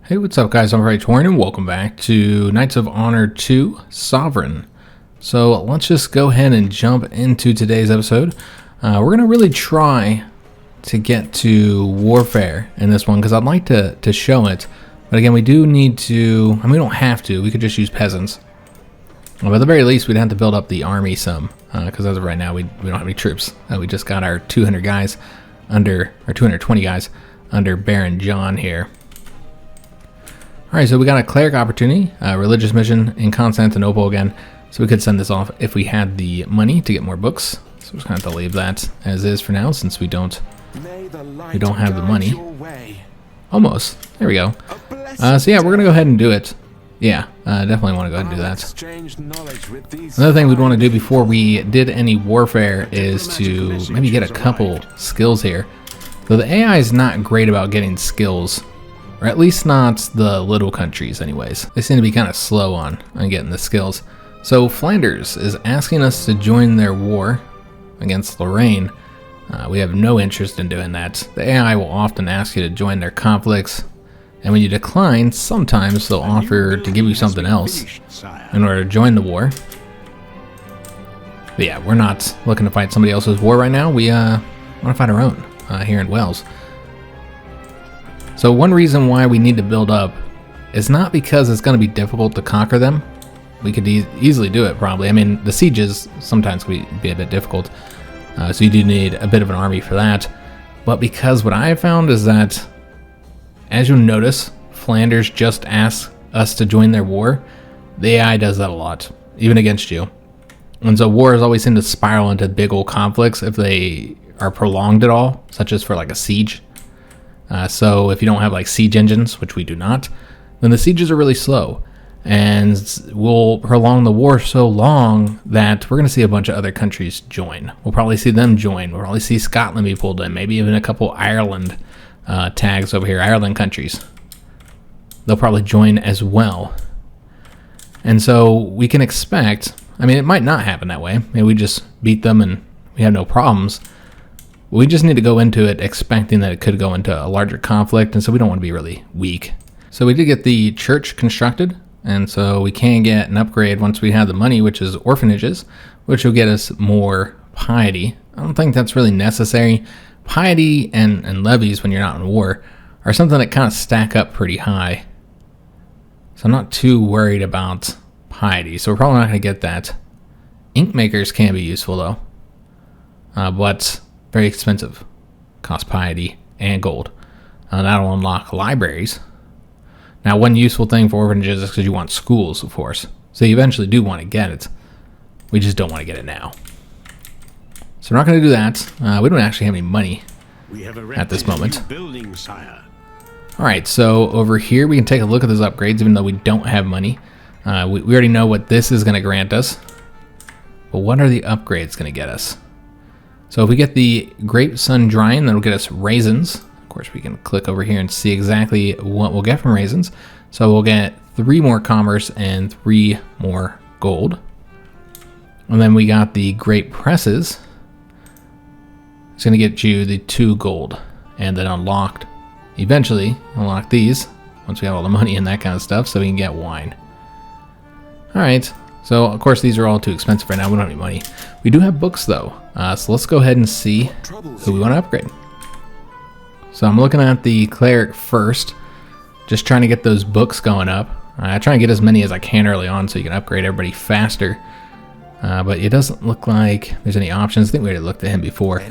Hey, what's up guys, I'm Praetorian and welcome back to Knights of Honor 2 Sovereign. So let's just go ahead and jump into today's episode. We're going to really try to get to warfare in this one because I'd like to show it. But again, we do need to, we don't have to, we could just use peasants. But at the very least, we'd have to build up the army some because as of right now, we don't have any troops. We just got our 200 guys under, or 220 guys under Baron John here. Alright, so we got a cleric opportunity, a religious mission in Constantinople again, so we could send this off if we had the money to get more books. So we're just going to have to leave that as is for now since we don't have the money. Almost. There we go. So yeah, we're going to go ahead and do it. Yeah, definitely want to go ahead and do that. Another thing we'd want to do before we did any warfare is to maybe get a couple skills here. Though the AI is not great about getting skills. Or at least not the little countries anyways. They seem to be kind of slow on getting the skills. So Flanders is asking us to join their war against Lorraine. We have no interest in doing that. The AI will often ask you to join their conflicts. And when you decline, sometimes they'll offer to give you something else in order to join the war. But yeah, we're not looking to fight somebody else's war right now. We want to fight our own here in Wales. So one reason why we need to build up is not because it's going to be difficult to conquer them. We could easily do it probably. I mean, the sieges sometimes can be a bit difficult. So you do need a bit of an army for that. But because what I have found is that, as you'll notice, Flanders just asks us to join their war. The AI does that a lot, even against you. And so wars always seem to spiral into big old conflicts if they are prolonged at all, such as for like a siege. So if you don't have like siege engines, which we do not, then the sieges are really slow. And we'll prolong the war so long that we're going to see a bunch of other countries join. We'll probably see them join. We'll probably see Scotland be pulled in. Maybe even a couple Ireland tags over here, Ireland countries. They'll probably join as well. And so we can expect, I mean, it might not happen that way. Maybe we just beat them and we have no problems. We just need to go into it expecting that it could go into a larger conflict, and so we don't want to be really weak. So we did get the church constructed, and so we can get an upgrade once we have the money, which is orphanages, which will get us more piety. I don't think that's really necessary. Piety and levies when you're not in war are something that kind of stack up pretty high. So I'm not too worried about piety, so we're probably not going to get that. Ink makers can be useful though, but very expensive. Cost piety and gold. That'll unlock libraries. Now, one useful thing for orphanages is because you want schools, of course. So you eventually do want to get it. We just don't want to get it now. So we're not going to do that. We don't actually have any money at this moment. Alright, so over here we can take a look at those upgrades, even though we don't have money. We already know what this is going to grant us. But what are the upgrades going to get us? So if we get the grape sun drying, that'll get us raisins. Of course, we can click over here and see exactly what we'll get from raisins. So we'll get 3 more commerce and 3 more gold. And then we got the grape presses. It's going to get you the 2 gold. And then eventually unlock these once we have all the money and that kind of stuff so we can get wine. Alright. So, of course, these are all too expensive right now. We don't have any money. We do have books, though. So let's go ahead and see who we want to upgrade. So I'm looking at the cleric first. Just trying to get those books going up. I try and get as many as I can early on so you can upgrade everybody faster. But it doesn't look like there's any options. I think we already looked at him before.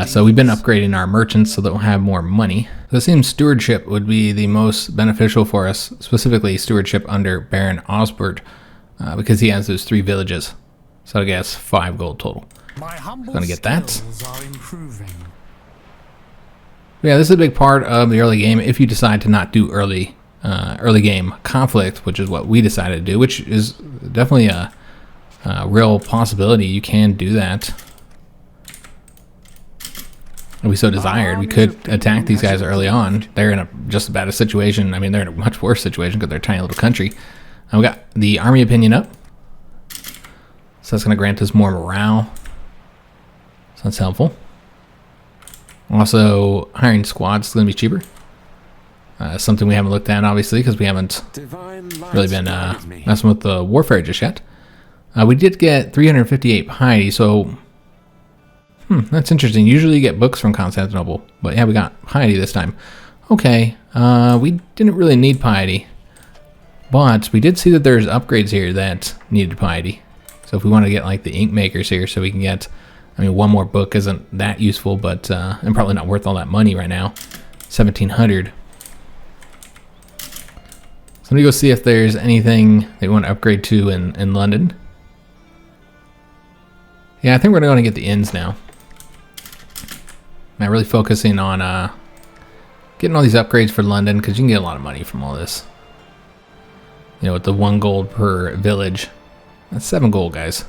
So we've been upgrading our merchants so that we'll have more money. So it seems stewardship would be the most beneficial for us. Specifically, stewardship under Baron Osbert. Because he has those 3 villages. So I guess 5 gold total. I'm gonna get that. Yeah, this is a big part of the early game if you decide to not do early game conflict, which is what we decided to do, which is definitely a real possibility. You can do that. If we so desired, we could attack these guys early on. They're in just about a situation. I mean, they're in a much worse situation because they're a tiny little country. We got the army opinion up. So that's going to grant us more morale. So that's helpful. Also, hiring squads is going to be cheaper. Something we haven't looked at, obviously, because we haven't really been messing with the warfare just yet. We did get 358 piety, so that's interesting. Usually you get books from Constantinople, but yeah, we got piety this time. Okay, we didn't really need piety, but we did see that there's upgrades here that needed piety. So if we want to get like the ink makers here, so we can get, I mean, one more book isn't that useful, but and probably not worth all that money right now. 1700. So let me go see if there's anything they want to upgrade to in London. Yeah, I think we're going to get the inns now. I'm really focusing on getting all these upgrades for London, because you can get a lot of money from all this. You know, with the 1 gold per village. That's 7 gold, guys.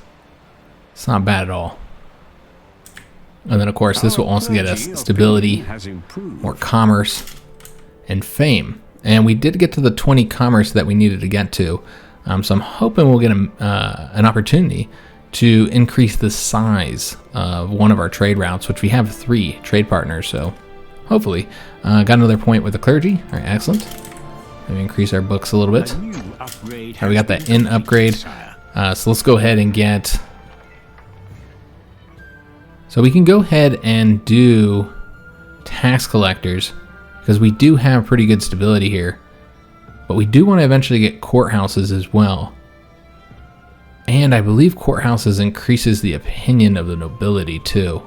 It's not bad at all. And then, of course, this will also get us stability, more commerce, and fame. And we did get to the 20 commerce that we needed to get to. So I'm hoping we'll get an opportunity to increase the size of one of our trade routes, which we have 3 trade partners. So hopefully, got another point with the clergy. All right, excellent. Maybe increase our books a little bit. All right, we got that inn upgrade. So let's go ahead and get... So we can go ahead and do tax collectors, because we do have pretty good stability here. But we do want to eventually get courthouses as well. And I believe courthouses increases the opinion of the nobility too.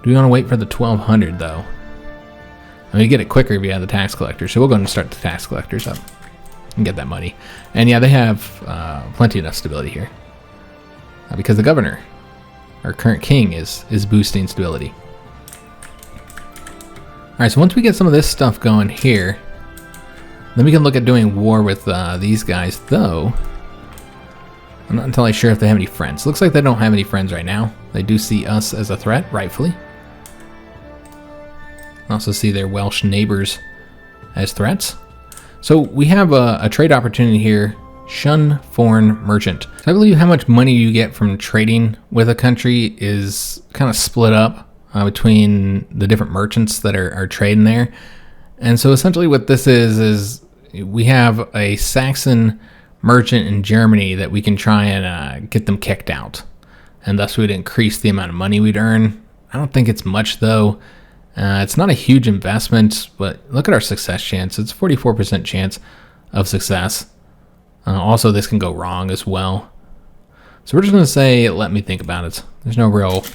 Do we want to wait for the 1200 though? I mean, you get it quicker if you have the tax collector. So we'll go and start the tax collectors up and get that money. And yeah, they have plenty enough stability here. Because the governor, our current king, is boosting stability. Alright, so once we get some of this stuff going here, then we can look at doing war with these guys, though I'm not entirely sure if they have any friends. Looks like they don't have any friends right now. They do see us as a threat, rightfully. Also see their Welsh neighbors as threats. So we have a trade opportunity here. Shun foreign merchant. So I believe how much money you get from trading with a country is kind of split up between the different merchants that are trading there. And so essentially what this is we have a Saxon merchant in Germany that we can try and get them kicked out. And thus we'd increase the amount of money we'd earn. I don't think it's much though. It's not a huge investment, but look at our success chance. It's 44% chance of success. Also, this can go wrong as well. So we're just going to say, let me think about it. There's no real,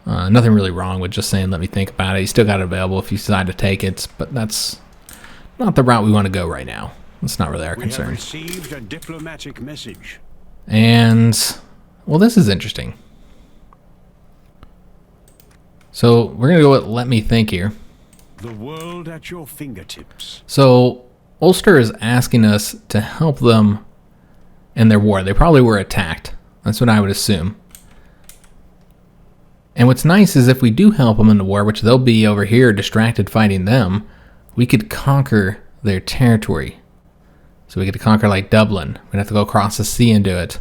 nothing really wrong with just saying, let me think about it. You still got it available if you decide to take it, but that's not the route we want to go right now. That's not really our concern. We have received a diplomatic message. And, well, this is interesting. So we're going to go with let me think here. The world at your fingertips. So Ulster is asking us to help them in their war. They probably were attacked. That's what I would assume. And what's nice is if we do help them in the war, which they'll be over here distracted fighting them, we could conquer their territory. So we get to conquer like Dublin. We'd have to go across the sea and do it.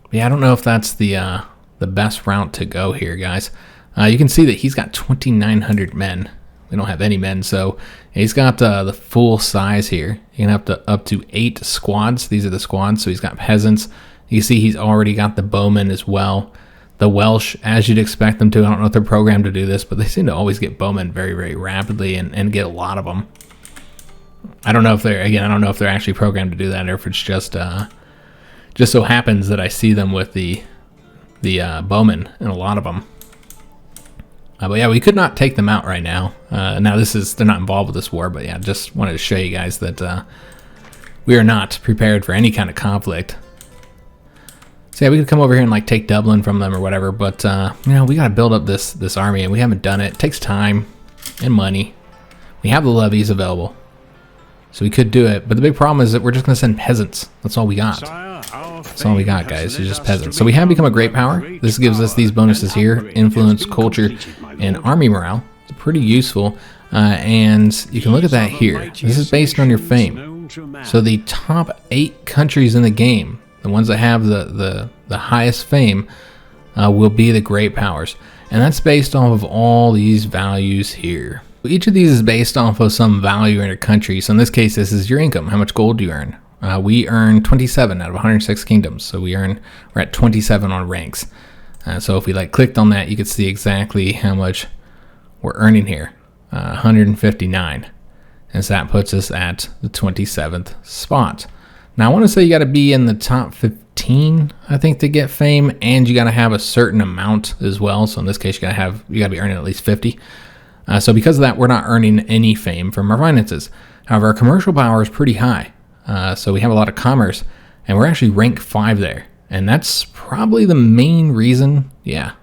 But yeah, I don't know if that's the best route to go here, guys. You can see that he's got 2,900 men. We don't have any men, so he's got the full size here. You can have up to 8 squads. These are the squads, so he's got peasants. You can see he's already got the bowmen as well. The Welsh, as you'd expect them to. I don't know if they're programmed to do this, but they seem to always get bowmen very, very rapidly and get a lot of them. I don't know if they're, again, I don't know if they're actually programmed to do that or if it's just so happens that I see them with the bowmen and a lot of them. But yeah, we could not take them out right now. Now they're not involved with this war, but yeah, just wanted to show you guys that we are not prepared for any kind of conflict. So yeah, we could come over here and like take Dublin from them or whatever, but you know, we got to build up this army and we haven't done it. It takes time and money. We have the levies available, so we could do it, but the big problem is that we're just going to send peasants. That's all we got. That's all we got, guys. It's just peasants. So we have become a great power. This gives us these bonuses here: influence, culture, and army morale. It's pretty useful. And you can look at that here. This is based on your fame. So the top 8 countries in the game, the ones that have the highest fame, will be the great powers. And that's based off of all these values here. Each of these is based off of some value in your country. So in this case, this is your income. How much gold do you earn? We earn 27 out of 106 kingdoms. So we're at 27 on ranks. So if we clicked on that, you could see exactly how much we're earning here. 159. And so that puts us at the 27th spot. Now I want to say you got to be in the top 15, I think, to get fame, and you got to have a certain amount as well. So in this case, you got to be earning at least 50. So because of that, we're not earning any fame from our finances. However, our commercial power is pretty high. So we have a lot of commerce, and we're actually rank 5 there. And that's probably the main reason. Yeah,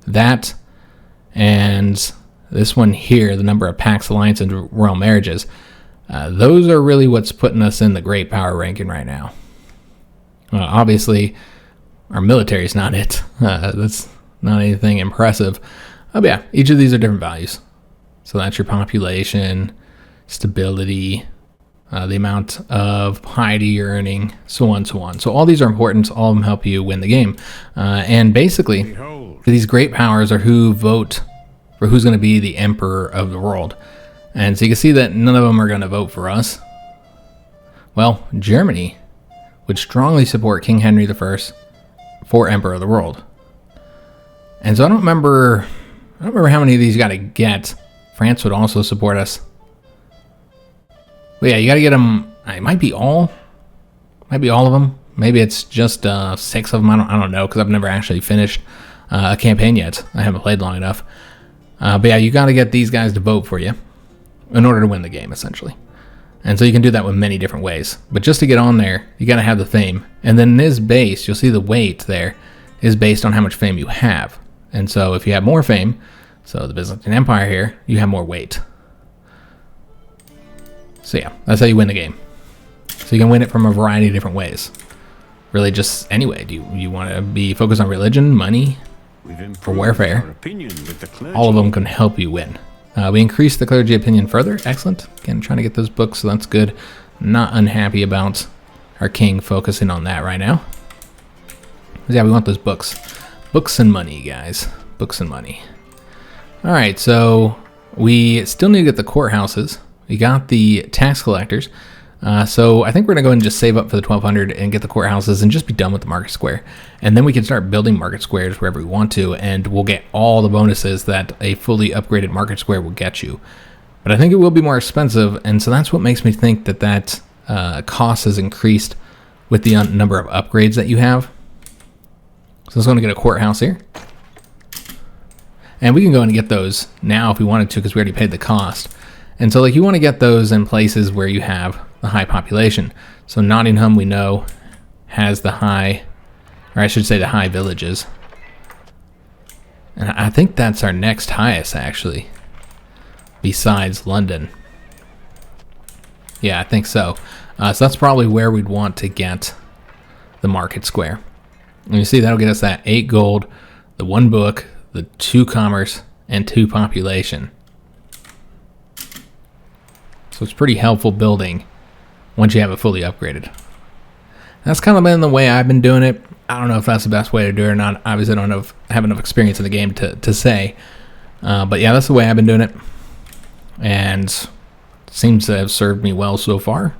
that and this one here, the number of Pax Alliance and royal marriages. Those are really what's putting us in the great power ranking right now. Obviously, our military is not it. That's not anything impressive. But yeah, each of these are different values. So that's your population, stability, the amount of piety you're earning, so on, so on. So all these are important. All of them help you win the game. And basically, these great powers are who vote for who's going to be the emperor of the world. And so you can see that none of them are going to vote for us. Well, Germany would strongly support King Henry I for emperor of the world. And so I don't remember how many of these you got to get. France would also support us. But yeah, you got to get them. It might be all of them. Maybe it's just 6 of them. I don't know, because I've never actually finished a campaign yet. I haven't played long enough. But yeah, you got to get these guys to vote for you in order to win the game, essentially. And so you can do that with many different ways. But just to get on there, you got to have the fame. And then this base, you'll see the weight there is based on how much fame you have. And so if you have more fame, so the Byzantine Empire here, you have more weight. So yeah, that's how you win the game. So you can win it from a variety of different ways. Really just any way. Do you want to be focused on religion, money, or warfare? All of them can help you win. We increased the clergy opinion further. Excellent. Again, trying to get those books, so that's good. Not unhappy about our king focusing on that right now. But yeah, we want those books. Books and money, guys. Books and money. All right, so we still need to get the courthouses. We got the tax collectors. So I think we're going to go ahead and just save up for the 1200 and get the courthouses and just be done with the market square. And then we can start building market squares wherever we want to, and we'll get all the bonuses that a fully upgraded market square will get you. But I think it will be more expensive, and so that's what makes me think that cost has increased with the number of upgrades that you have. So let's go and get a courthouse here. And we can go and get those now if we wanted to, because we already paid the cost. And so you want to get those in places where you have the high population. So Nottingham, we know, has the high, or I should say the high villages. And I think that's our next highest, actually, besides London. Yeah, I think so. So that's probably where we'd want to get the market square. And you see that'll get us that 8 gold, the 1 book, the 2 commerce, and 2 population. So it's pretty helpful building once you have it fully upgraded. That's kind of been the way I've been doing it. I don't know if that's the best way to do it or not. Obviously, I don't have enough experience in the game to say. But yeah, that's the way I've been doing it. And it seems to have served me well so far.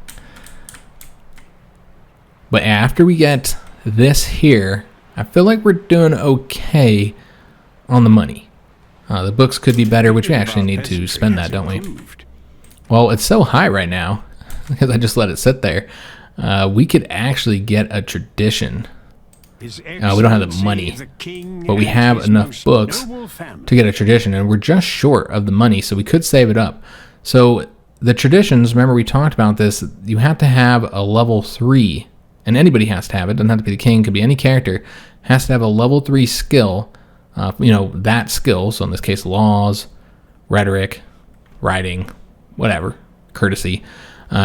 But after we get this here, I feel like we're doing okay on the money. The books could be better, which we actually need to spend that, don't we? Well, it's so high right now, because I just let it sit there. We could actually get a tradition. We don't have the money, but we have enough books to get a tradition, and we're just short of the money, so we could save it up. So the traditions, remember we talked about this, you have to have a level 3, and anybody has to have it. Doesn't have to be the king, could be any character, has to have a level 3 skill, that skill, so in this case laws, rhetoric, writing, whatever, courtesy.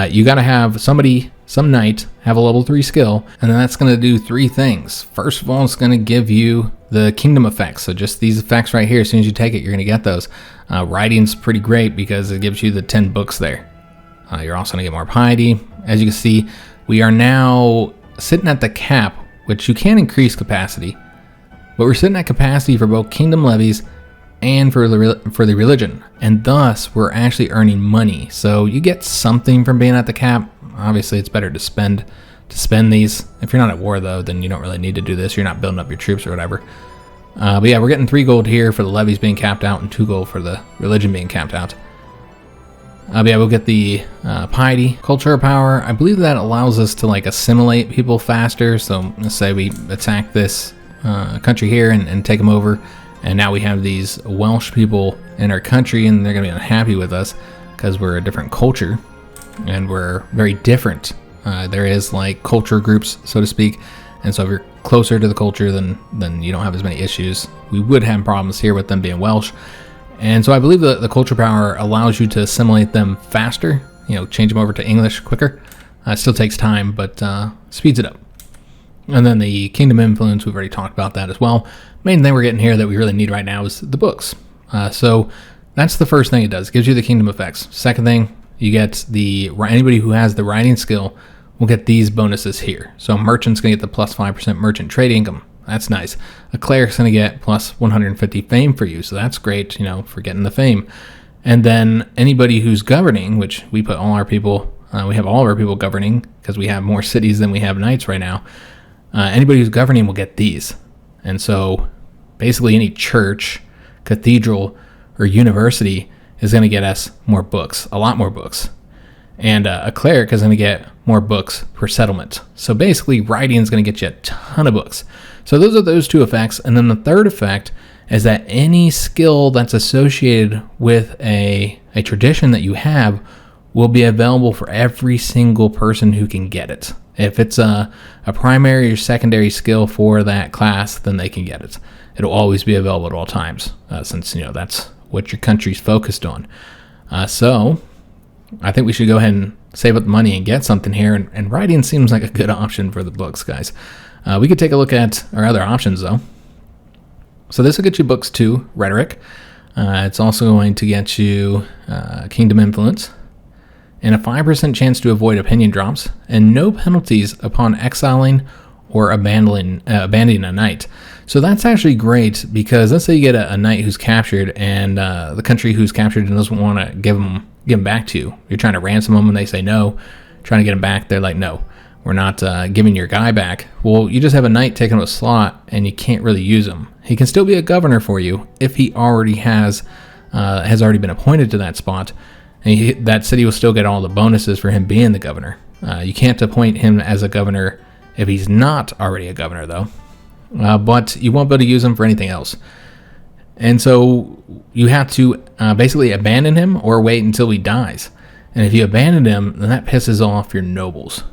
You got to have somebody, some knight, have a level 3 skill, and then that's going to do 3 things. First of all, it's going to give you the kingdom effects. So just these effects right here, as soon as you take it, you're going to get those. Writing's pretty great because it gives you the 10 books there. You're also going to get more piety. As you can see, we are now sitting at the cap, which you can increase capacity, but we're sitting at capacity for both kingdom levies and for the religion, and thus we're actually earning money. So you get something from being at the cap. Obviously, it's better to spend these. If you're not at war, though, then you don't really need to do this. You're not building up your troops or whatever. But yeah, we're getting 3 gold here for the levies being capped out and 2 gold for the religion being capped out. But yeah, we'll get the piety, culture power. I believe that allows us to like assimilate people faster. So let's say we attack this country here and take them over, and now we have these Welsh people in our country, and they're gonna be unhappy with us because we're a different culture and we're very different. There is like culture groups, so to speak, and so if you're closer to the culture, then you don't have as many issues. We would have problems here with them being Welsh. And so I believe the culture power allows you to assimilate them faster, change them over to English quicker. It still takes time, but speeds it up. And then the kingdom influence, we've already talked about that as well. Main thing we're getting here that we really need right now is the books. So that's the first thing it does. It gives you the kingdom effects. Second thing, you get anybody who has the writing skill will get these bonuses here. So a merchant's going to get the plus 5% merchant trade income. That's nice. A cleric's going to get plus 150 fame for you, so that's great, for getting the fame. And then anybody who's governing, which we put all our people, we have all of our people governing because we have more cities than we have knights right now. Anybody who's governing will get these. And so basically any church, cathedral, or university is going to get us more books, a lot more books. And a cleric is going to get more books per settlement. So basically writing is going to get you a ton of books. So those are those 2 effects. And then the third effect is that any skill that's associated with a tradition that you have will be available for every single person who can get it. If it's a primary or secondary skill for that class, then they can get it. It'll always be available at all times, since that's what your country's focused on. So I think we should go ahead and save up the money and get something here, and writing seems like a good option for the books, guys. We could take a look at our other options, though. So this will get you books 2, rhetoric. It's also going to get you kingdom influence, and a 5% chance to avoid opinion drops, and no penalties upon exiling or abandoning a knight. So that's actually great, because let's say you get a knight who's captured, and the country who's captured doesn't want to give them back to you. You're trying to ransom them, and they say no. Trying to get them back, they're like, no, we're not giving your guy back. Well, you just have a knight taking up a slot, and you can't really use him. He can still be a governor for you if he already has already been appointed to that spot, and that city will still get all the bonuses for him being the governor. You can't appoint him as a governor if he's not already a governor, though. But you won't be able to use him for anything else. And so you have to basically abandon him or wait until he dies. And if you abandon him, then that pisses off your nobles.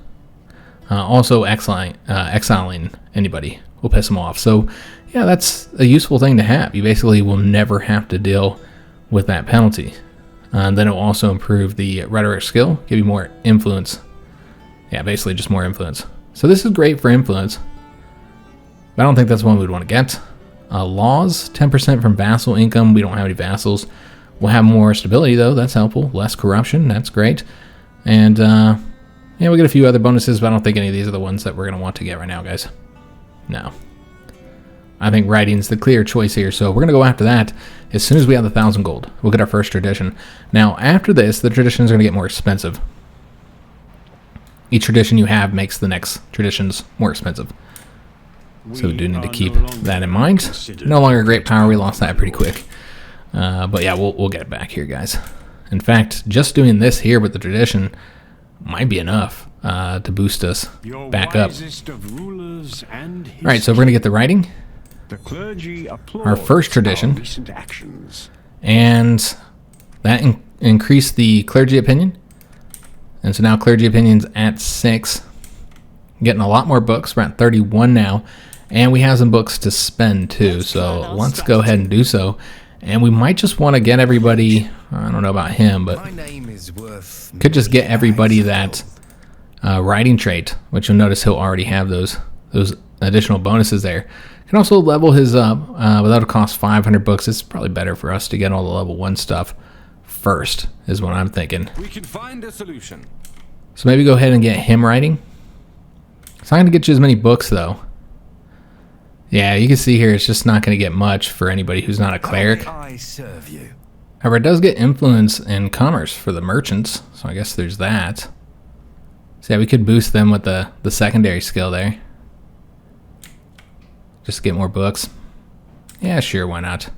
Also, exiling anybody will piss them off. So, yeah, that's a useful thing to have. You basically will never have to deal with that penalty. Then it will also improve the rhetoric skill, give you more influence. Yeah, basically just more influence. So this is great for influence, but I don't think that's one we'd want to get. Laws, 10% from vassal income. We don't have any vassals. We'll have more stability, though. That's helpful. Less corruption. That's great. And, yeah, we'll get a few other bonuses, but I don't think any of these are the ones that we're going to want to get right now, guys. No. I think writing's the clear choice here, so we're going to go after that as soon as we have 1,000 gold. We'll get our first tradition. Now, after this, the traditions are going to get more expensive. Each tradition you have makes the next traditions more expensive. So we do need to keep that in mind. No longer great power. We lost that pretty quick. But yeah, we'll get it back here, guys. In fact, just doing this here with the tradition might be enough to boost us back up. Alright, so we're going to get the writing. Our first tradition. And that increased the clergy opinion. And so now clergy opinion's at 6. Getting a lot more books. We're at 31 now. And we have some books to spend too. So let's go ahead and do so. And we might just want to get everybody, I don't know about him, but could just get everybody that writing trait, which you'll notice he'll already have those additional bonuses there. Can also level his up without it cost 500 books. It's probably better for us to get all the level 1 stuff first, is what I'm thinking. We can find a solution. So maybe go ahead and get him writing. It's not going to get you as many books, though. Yeah, you can see here it's just not going to get much for anybody who's not a cleric. I serve you. However, it does get influence and commerce for the merchants, so I guess there's that. So yeah, we could boost them with the secondary skill there. Just to get more books. Yeah, sure, why not?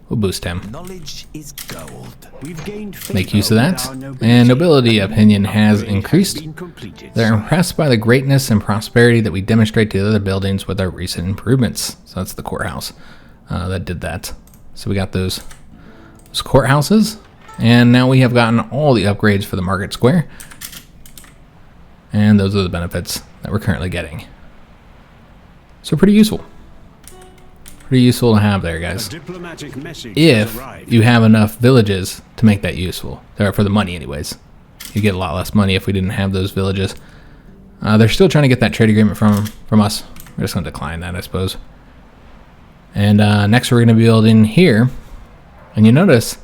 We'll boost him. Knowledge is gold. We've gained Make use of favor that. with our And nobility opinion has Upgrade increased. been completed. They're impressed by the greatness and prosperity that we demonstrate to the other buildings with our recent improvements. So that's the courthouse that did that. So we got those courthouses. And now we have gotten all the upgrades for the market square. And those are the benefits that we're currently getting. So pretty useful. Pretty useful to have there, A guys. diplomatic message has If arrived. you have enough villages to make that useful. Or for the money anyways. You get a lot less money if we didn't have those villages. They're still trying to get that trade agreement from us. We're just going to decline that, I suppose. And next we're going to be building here. And you notice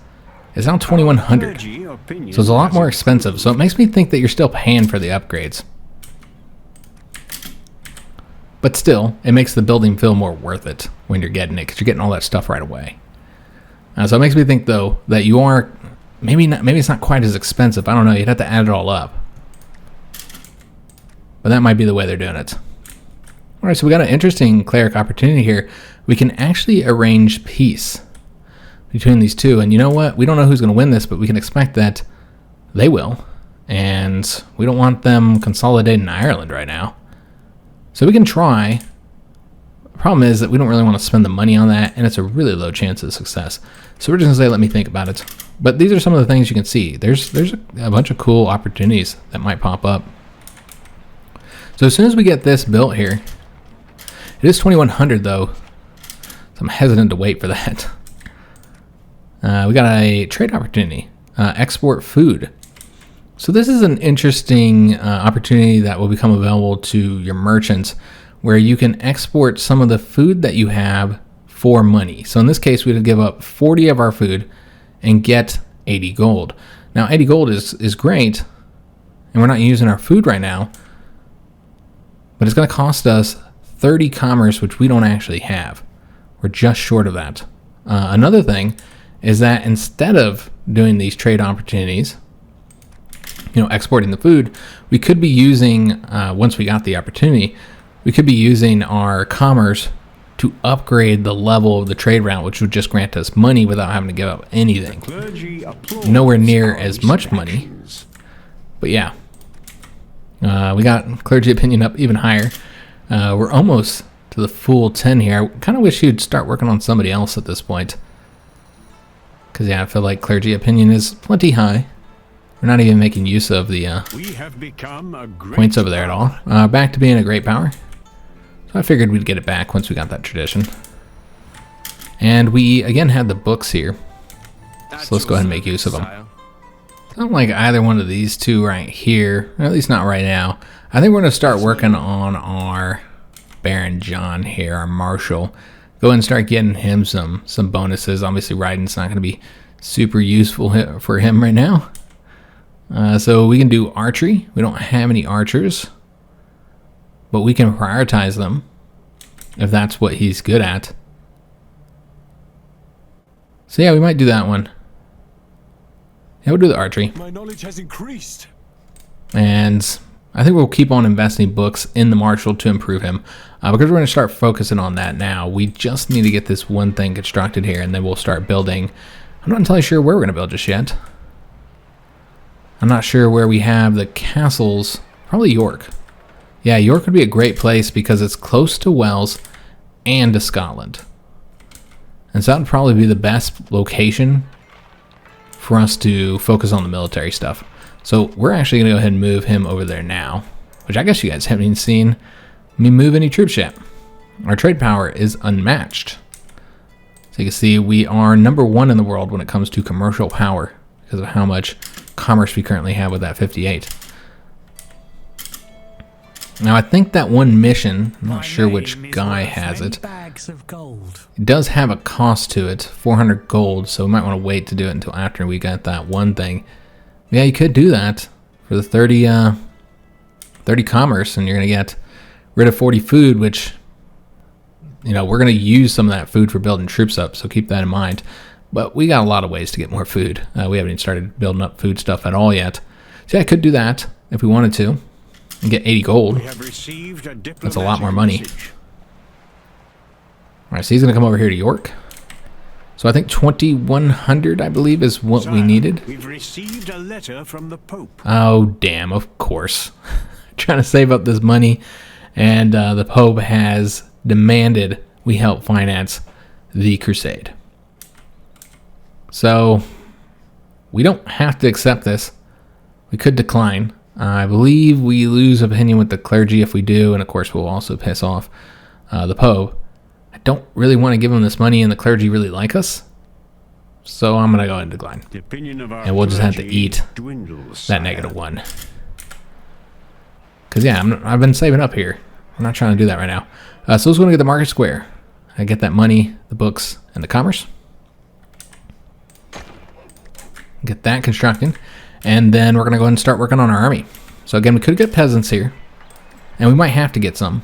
it's now 2100. Clergy opinion So it's a lot has more it. expensive. So it makes me think that you're still paying for the upgrades. But still, it makes the building feel more worth it when you're getting it, because you're getting all that stuff right away. So it makes me think, though, that you are maybe it's not quite as expensive. I don't know. You'd have to add it all up. But that might be the way they're doing it. All right, so we got an interesting cleric opportunity here. We can actually arrange peace between these two. And you know what? We don't know who's going to win this, but we can expect that they will. And we don't want them consolidating Ireland right now. So we can try. The problem is that we don't really want to spend the money on that, and it's a really low chance of success. So we're just going to say, let me think about it. But these are some of the things you can see. There's a bunch of cool opportunities that might pop up. So as soon as we get this built here, it is 2100 though, so I'm hesitant to wait for that. We got a trade opportunity, export food. So this is an interesting opportunity that will become available to your merchants, where you can export some of the food that you have for money. So in this case, we would give up 40 of our food and get 80 gold. Now 80 gold is great, and we're not using our food right now, but it's going to cost us 30 commerce, which we don't actually have. We're just short of that. Another thing is that instead of doing these trade opportunities, exporting the food, we could be using, once we got the opportunity, we could be using our commerce to upgrade the level of the trade route, which would just grant us money without having to give up anything. Clergy applauds Nowhere near our as much money. actions. But yeah, we got clergy opinion up even higher. We're almost to the full 10 here. I kind of wish you'd start working on somebody else at this point. Because yeah, I feel like clergy opinion is plenty high. We're not even making use of the We have become a great points over there at all. Back to being a great power. So I figured we'd get it back once we got that tradition. And we again had the books here. So let's go ahead and make use of them. I don't like either one of these two right here, or at least not right now. I think we're going to start working on our Baron John here, our Marshal. Go ahead and start getting him some bonuses. Obviously, riding's not going to be super useful for him right now. So we can do archery. We don't have any archers, but we can prioritize them if that's what he's good at. So yeah, we might do that one. Yeah, we'll do the archery. My knowledge has increased. And I think we'll keep on investing books in the Marshal to improve him. Because we're going to start focusing on that now. We just need to get this one thing constructed here, and then we'll start building. I'm not entirely sure where we're going to build just yet. I'm not sure where we have the castles. Probably York. Yeah, York would be a great place because it's close to Wales and to Scotland. And so that would probably be the best location for us to focus on the military stuff. So we're actually going to go ahead and move him over there now, which I guess you guys haven't even seen me move any troops yet. Our trade power is unmatched. So you can see we are #1 in the world when it comes to commercial power because of how much commerce we currently have with that 58. Now I think that one mission, I'm not sure which guy has it. Bags of gold. It does have a cost to it, 400 gold, so we might want to wait to do it until after we got that one thing. Yeah, you could do that for the 30 commerce, and you're going to get rid of 40 food, which you know, we're going to use some of that food for building troops up, so keep that in mind. But we got a lot of ways to get more food. We haven't even started building up food stuff at all yet. So yeah, I could do that if we wanted to and get 80 gold. We have received a That's a lot more money. message. All right, so he's going to come over here to York. So I think 2,100, I believe, is what we Sire, needed. We've received a letter from the Pope. Oh, damn, of course. Trying to save up this money, and the Pope has demanded we help finance the crusade. So we don't have to accept this. We could decline. I believe we lose opinion with the clergy if we do, and of course we'll also piss off the Pope. I don't really want to give them this money, and the clergy really like us. So I'm going to go ahead and decline. The opinion of our And we'll just have to clergy eat dwindles, that sire. -1. Because, yeah, I've been saving up here. I'm not trying to do that right now. So let's go to get the market square. I get that money, the books, and the commerce. Get that constructed. And then we're going to go ahead and start working on our army. So again, we could get peasants here. And we might have to get some.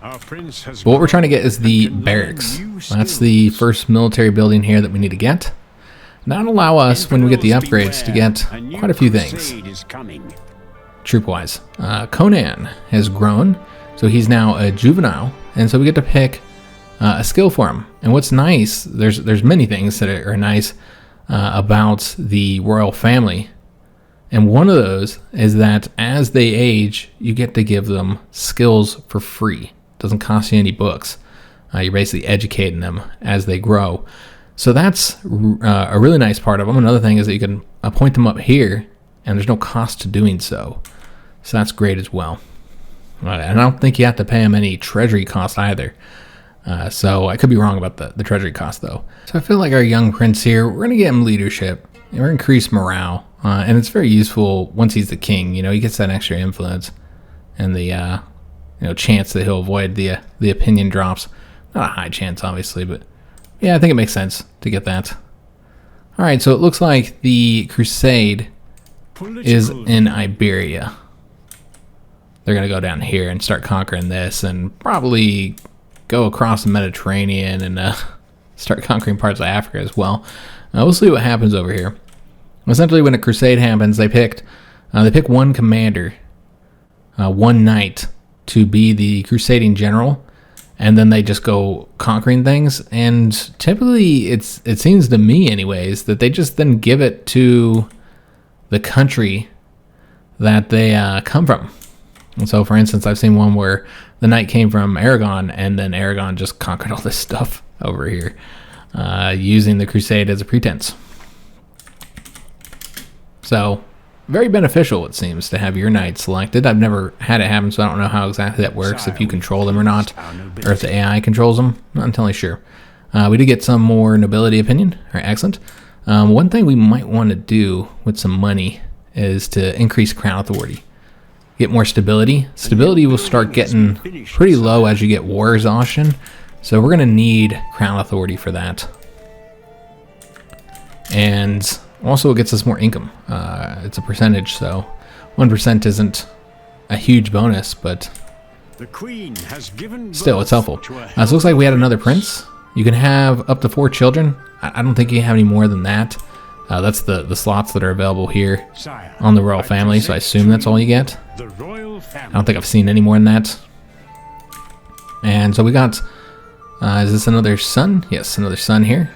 Our prince has But what we're trying to get is grown the and can learn barracks. new That's the skills. first military building here that we need to get. That'll allow us, when we get the upgrades, to get new quite a few things. crusade is coming. Troop-wise. Conan has grown, so he's now a juvenile, and so we get to pick a skill for him. And what's nice, there's many things that are nice about the royal family, and one of those is that as they age, you get to give them skills for free. Doesn't cost you any books. You're basically educating them as they grow. So that's a really nice part of them. Another thing is that you can appoint them up here, and there's no cost to doing so. So that's great as well. And I don't think you have to pay them any treasury cost either. So I could be wrong about the treasury cost, though. So I feel like our young prince here, we're going to get him leadership. And we're going to increase morale. And it's very useful once he's the king. You know, he gets that extra influence. And the chance that he'll avoid the opinion drops. Not a high chance, obviously, but yeah, I think it makes sense to get that. All right, so it looks like the crusade is in Iberia. They're going to go down here and start conquering this and probably go across the Mediterranean and start conquering parts of Africa as well. We'll see what happens over here. Essentially, when a crusade happens, they pick one commander, one knight, to be the crusading general, and then they just go conquering things. And typically, it seems to me, anyways, that they just then give it to the country that they come from. And so, for instance, I've seen one where the knight came from Aragon, and then Aragon just conquered all this stuff over here, using the crusade as a pretense. So, very beneficial, it seems, to have your knight selected. I've never had it happen, so I don't know how exactly that works, if you control them or not, or if the AI controls them. Not entirely sure. We did get some more nobility opinion. All right, excellent. One thing we might want to do with some money is to increase crown authority. Get more stability. Stability will start getting pretty low as you get war exhaustion, so we're going to need crown authority for that. And also it gets us more income. It's a percentage, so 1% isn't a huge bonus, but The queen has given still, it's birth helpful. to a So it looks like we had another prince. You can have up to 4 children. I don't think you can have any more than that. That's the slots that are available here Sire, on the royal family, so I assume that's all you get. the royal family. I don't think I've seen any more than that. And so we got, is this another son? Yes, another son here.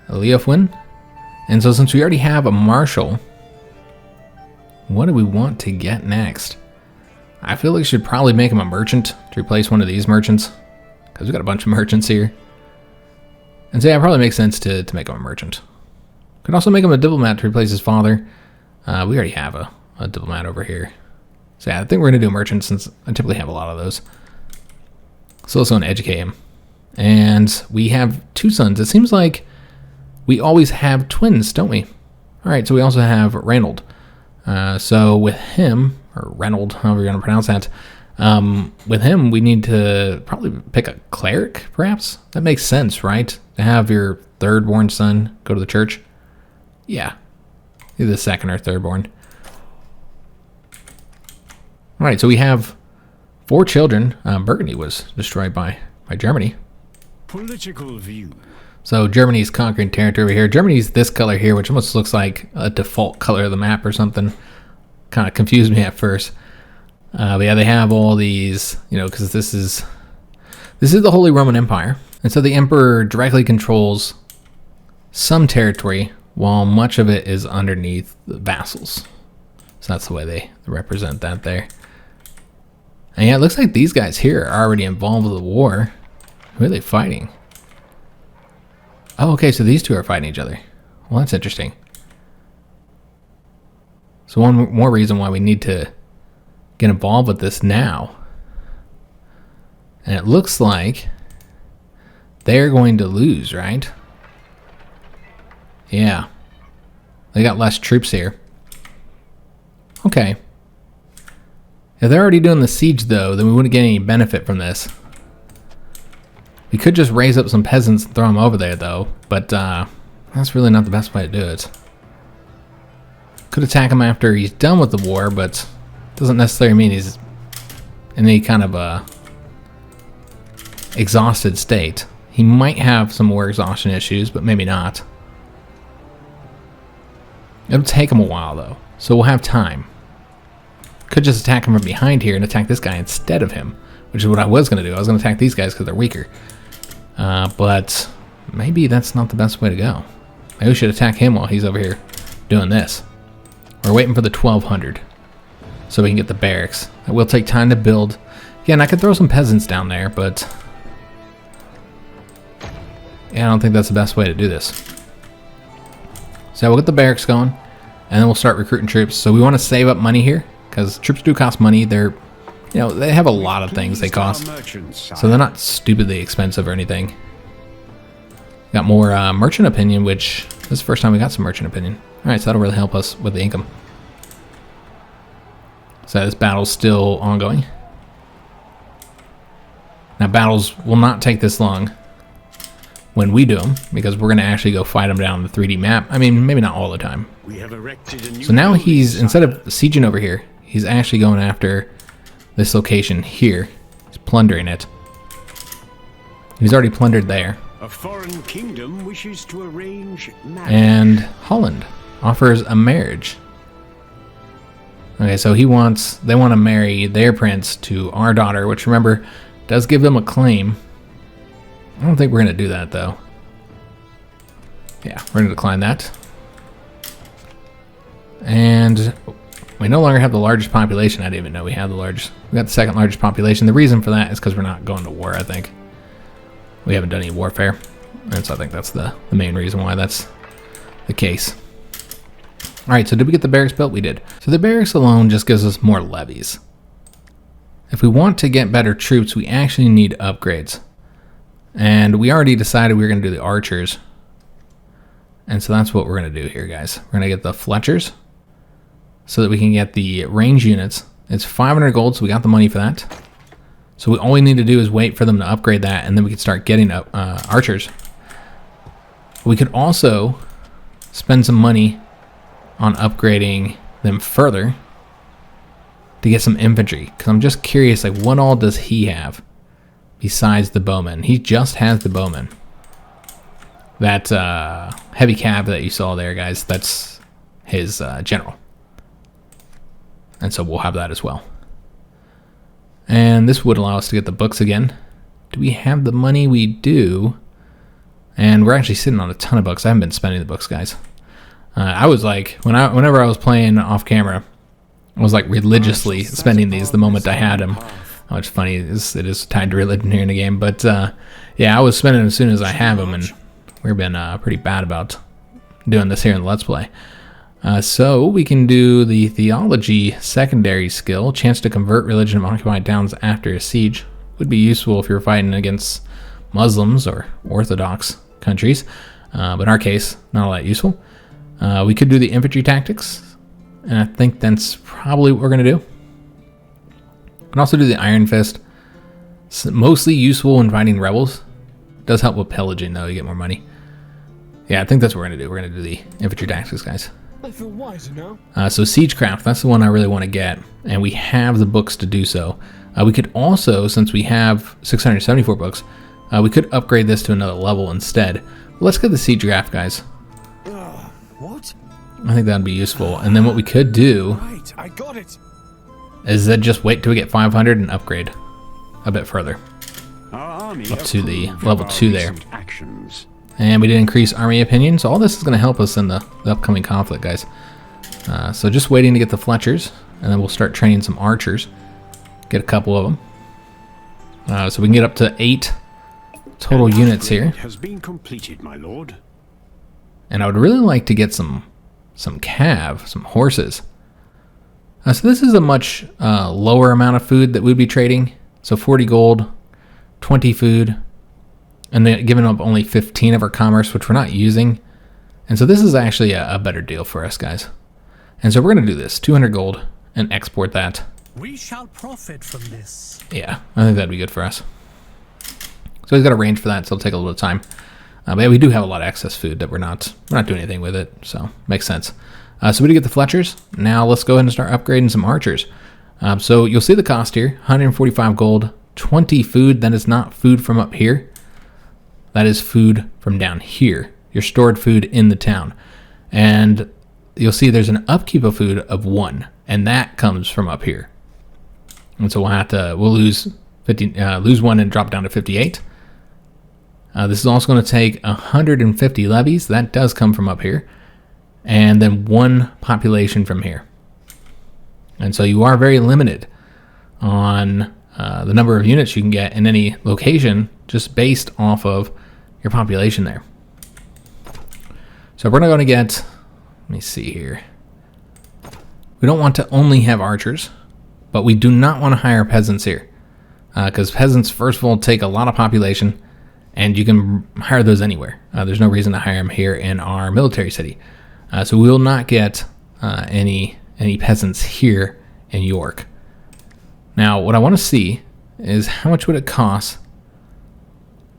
Leofwin. And so since we already have a marshal, what do we want to get next? I feel like we should probably make him a merchant to replace one of these merchants, because we've got a bunch of merchants here. And so yeah, it probably makes sense to make him a merchant. Could also make him a diplomat to replace his father. We already have a diplomat over here. So yeah, I think we're going to do a merchant since I typically have a lot of those. So let's go and educate him. And we have 2 sons. It seems like we always have twins, don't we? All right, so we also have Reynold. So with him, or Reynold, however you're going to pronounce that, with him, we need to probably pick a cleric, perhaps? That makes sense, right? To have your 3rd-born son go to the church. Yeah, either the 2nd or 3rd-born. All right, so we have 4 children. Burgundy was destroyed by Germany. Political view. So Germany's conquering territory over here. Germany's this color here, which almost looks like a default color of the map or something. Kind of confused me at first. But yeah, they have all these, you know, because this is the Holy Roman Empire. And so the emperor directly controls some territory while much of it is underneath the vassals. So that's the way they represent that there. And yeah, it looks like these guys here are already involved with the war. Who are they fighting? Oh, okay, so these two are fighting each other. Well, that's interesting. So one more reason why we need to get involved with this now. And it looks like they're going to lose, right? Yeah. They got less troops here. Okay. If they're already doing the siege, though, then we wouldn't get any benefit from this. We could just raise up some peasants and throw them over there, though. But that's really not the best way to do it. Could attack him after he's done with the war, but doesn't necessarily mean he's in any kind of exhausted state. He might have some war exhaustion issues, but maybe not. It'll take him a while, though, so we'll have time. Could just attack him from behind here and attack this guy instead of him, which is what I was going to do. I was going to attack these guys because they're weaker. But maybe that's not the best way to go. Maybe we should attack him while he's over here doing this. We're waiting for the 1200 so we can get the barracks. It will take time to build. Again, I could throw some peasants down there, but yeah, I don't think that's the best way to do this. So we'll get the barracks going, and then we'll start recruiting troops. So we want to save up money here, because troops do cost money. They're, you know, they have a lot of things they cost, so they're not stupidly expensive or anything. Got more merchant opinion, which this is the first time we got some merchant opinion. All right, so that'll really help us with the income. So this battle's still ongoing. Now battles will not take this long when we do them, because we're going to actually go fight them down the 3D map. I mean, maybe not all the time. We have erected a new So now he's, instead of sieging over here, he's actually going after this location here. He's plundering it. He's already plundered there. A foreign kingdom wishes to arrange marriage. And Holland offers a marriage. Okay, so they want to marry their prince to our daughter, which, remember, does give them a claim. I don't think we're going to do that, though. Yeah, we're going to decline that. And we no longer have the largest population. I didn't even know we had the largest. We got the second largest population. The reason for that is because we're not going to war, I think. We haven't done any warfare. And so I think that's the main reason why that's the case. Alright, so did we get the barracks built? We did. So the barracks alone just gives us more levies. If we want to get better troops, we actually need upgrades. And we already decided we were going to do the archers. And so that's what we're going to do here, guys. We're going to get the Fletchers so that we can get the range units. It's 500 gold, so we got the money for that. So all we need to do is wait for them to upgrade that, and then we can start getting up archers. We could also spend some money on upgrading them further to get some infantry, because I'm just curious, like, what all does he have besides the bowman? He just has the bowman. That heavy cav that you saw there, guys, that's his general. And so we'll have that as well. And this would allow us to get the books again. Do we have the money? We do. And we're actually sitting on a ton of books. I haven't been spending the books, guys. I was like, whenever I was playing off camera, I was like religiously spending these the moment I had them. Which funny it is tied to religion here in the game. But yeah, I was spending them as soon as I have them, and we've been pretty bad about doing this here in the Let's Play. So we can do the theology secondary skill. Chance to convert religion of occupied towns after a siege. Would be useful if you're fighting against Muslims or Orthodox countries. But in our case, not all that useful. We could do the infantry tactics. And I think that's probably what we're going to do. We can also do the Iron Fist. It's mostly useful in fighting rebels. Does help with pillaging, though. You get more money. Yeah, I think that's what we're going to do. We're going to do the infantry tactics, guys. I feel wiser now. So Siegecraft, that's the one I really want to get, and we have the books to do so. We could also, since we have 674 books, we could upgrade this to another level instead. Let's get the siege draft, guys. What? I think that'd be useful. And then what we could do Right, I got it. is then just wait till we get 500 and upgrade a bit further. Our army Up to the approved level of our 2 there. recent actions. And we did increase army opinion, so all this is going to help us in the upcoming conflict, guys. So just waiting to get the Fletchers, and then we'll start training some archers. Get a couple of them. So we can get up to 8 total An units here. upgrade has been completed, my lord. And I would really like to get some cav, some horses. So this is a much lower amount of food that we'd be trading. So 40 gold, 20 food, and then giving up only 15 of our commerce, which we're not using. And so this is actually a better deal for us, guys. And so we're going to do this, 200 gold, and export that. We shall profit from this. Yeah, I think that'd be good for us. So he's got a range for that, so it'll take a little time. But yeah, we do have a lot of excess food that we're not doing anything with it, so makes sense. So we did get the Fletchers. Now let's go ahead and start upgrading some archers. So you'll see the cost here, 145 gold, 20 food. That is not food from up here. That is food from down here. Your stored food in the town. And you'll see there's an upkeep of food of 1, and that comes from up here. And so we'll lose 1 and drop down to 58. This is also going to take 150 levies. That does come from up here. And then 1 population from here. And so you are very limited on the number of units you can get in any location just based off of your population there. So we're going to get, let me see here. We don't want to only have archers, but we do not want to hire peasants here. Because peasants, first of all, take a lot of population, and you can hire those anywhere. There's no reason to hire them here in our military city. So we will not get any peasants here in York. Now, what I want to see is how much would it cost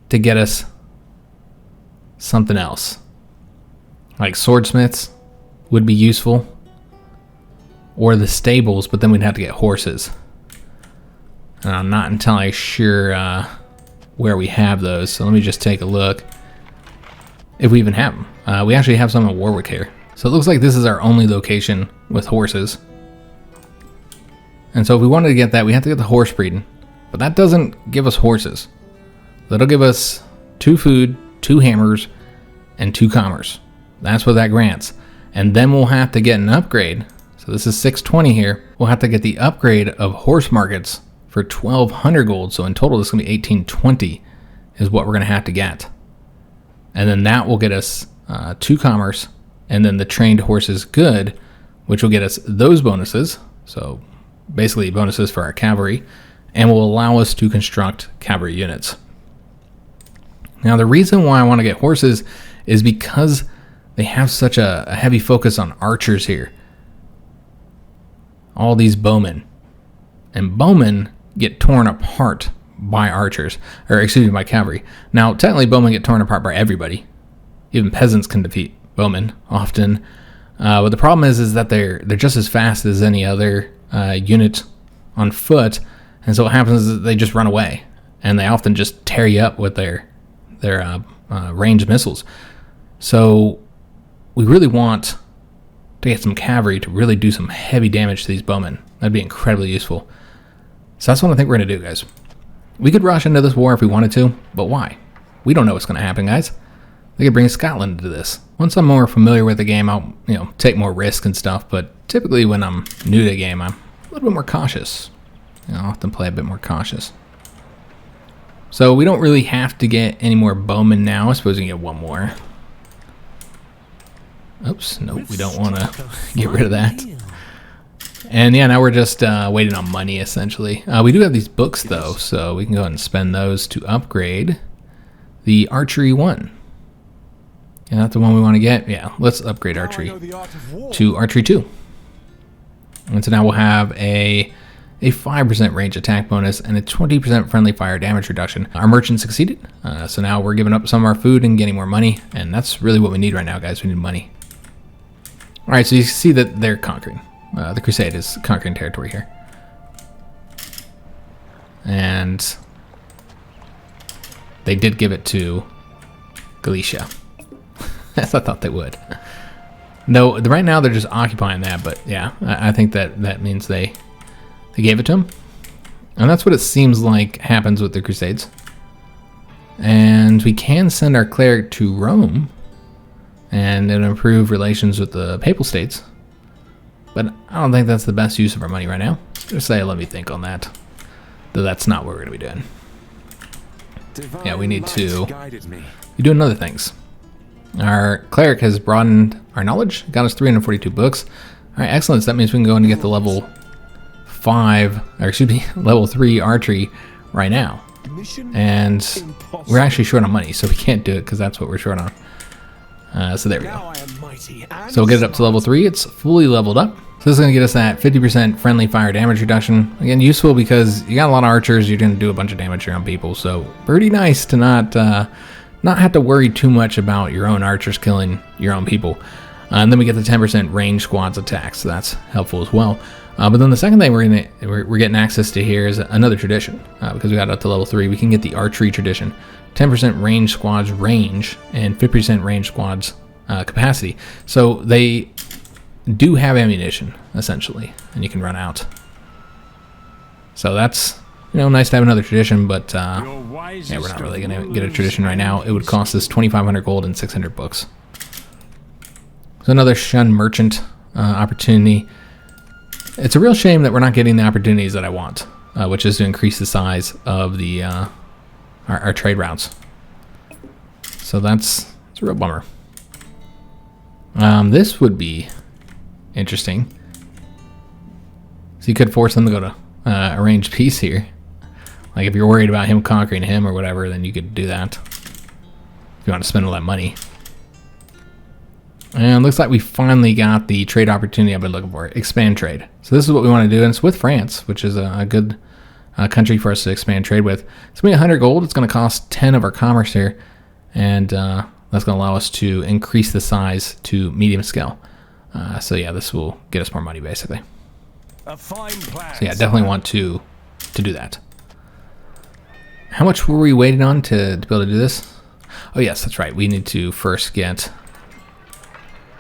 to get us something else. Like swordsmiths would be useful, or the stables, but then we'd have to get horses. And I'm not entirely sure where we have those, so let me just take a look if we even have them. We actually have some in Warwick here. So it looks like this is our only location with horses. And so if we wanted to get that, we have to get the horse breeding. But that doesn't give us horses. That'll give us 2 food, 2 hammers, and 2 commerce. That's what that grants. And then we'll have to get an upgrade. So this is 620 here. We'll have to get the upgrade of horse markets for 1,200 gold. So in total, this is going to be 1,820 is what we're going to have to get. And then that will get us 2 commerce, and then the trained horses good, which will get us those bonuses. So basically bonuses for our cavalry, and will allow us to construct cavalry units. Now the reason why I want to get horses is because they have such a heavy focus on archers here. All these bowmen. And bowmen get torn apart by archers, or excuse me, by cavalry. Now, technically, bowmen get torn apart by everybody. Even peasants can defeat bowmen often. But the problem is that they're just as fast as any other unit on foot, and so what happens is they just run away, and they often just tear you up with their ranged missiles. So we really want to get some cavalry to really do some heavy damage to these bowmen. That'd be incredibly useful. So that's what I think we're going to do, guys. We could rush into this war if we wanted to, but why? We don't know what's going to happen, guys. They could bring Scotland into this. Once I'm more familiar with the game, I'll take more risk and stuff, but typically when I'm new to the game, I'm a little bit more cautious. I often play a bit more cautious. So we don't really have to get any more bowmen now. I suppose we can get 1 more. Oops, nope, we don't want to get rid of that. And yeah, now we're just waiting on money, essentially. We do have these books, though, so we can go ahead and spend those to upgrade the archery 1. Yeah, that's the one we want to get. Yeah, let's upgrade archery to archery 2. And so now we'll have a 5% range attack bonus and a 20% friendly fire damage reduction. Our merchant succeeded, so now we're giving up some of our food and getting more money, and that's really what we need right now, guys. We need money. All right, so you see that they're conquering. The Crusade is conquering territory here. and they did give it to Galicia, as I thought they would. No, right now they're just occupying that, but yeah, I think that means they gave it to him. And that's what it seems like happens with the Crusades. And we can send our cleric to Rome and it'll improve relations with the Papal States. But I don't think that's the best use of our money right now. Just say, let me think on that. Though that's not what we're going to be doing. Yeah, we need to be doing other things. Our cleric has broadened our knowledge, got us 342 books. All right, excellent. So that means we can go in and get the level 5, or excuse me, level 3 archery right now. And we're actually short on money, so we can't do it because that's what we're short on. So there we go. So we'll get it up to level 3. It's fully leveled up. So this is going to get us that 50% friendly fire damage reduction. Again, useful because you got a lot of archers. You're going to do a bunch of damage here on people. So pretty nice to not have to worry too much about your own archers killing your own people. And then we get the 10% range squads attack. So that's helpful as well. But then the second thing we're getting access to here is another tradition. Because we got up to level 3, we can get the archery tradition. 10% range squads range and 50% range squads capacity. So they do have ammunition, essentially, and you can run out. So that's, nice to have another tradition, but yeah, we're not really going to get a tradition right now. It would cost us 2,500 gold and 600 books. So another Shun merchant opportunity. It's a real shame that we're not getting the opportunities that I want, which is to increase the size of the our trade routes. So it's a real bummer. This would be interesting. So you could force them to go to arrange peace here. Like if you're worried about him conquering him or whatever, then you could do that. If you want to spend all that money. And it looks like we finally got the trade opportunity I've been looking for. Expand trade. So this is what we want to do, and it's with France, which is a good country for us to expand trade with. It's going to be 100 gold. It's going to cost 10 of our commerce here, and that's going to allow us to increase the size to medium scale. So yeah, this will get us more money, basically. A fine plan, so yeah, definitely want to do that. How much were we waiting on to be able to do this? Oh yes, that's right. We need to first get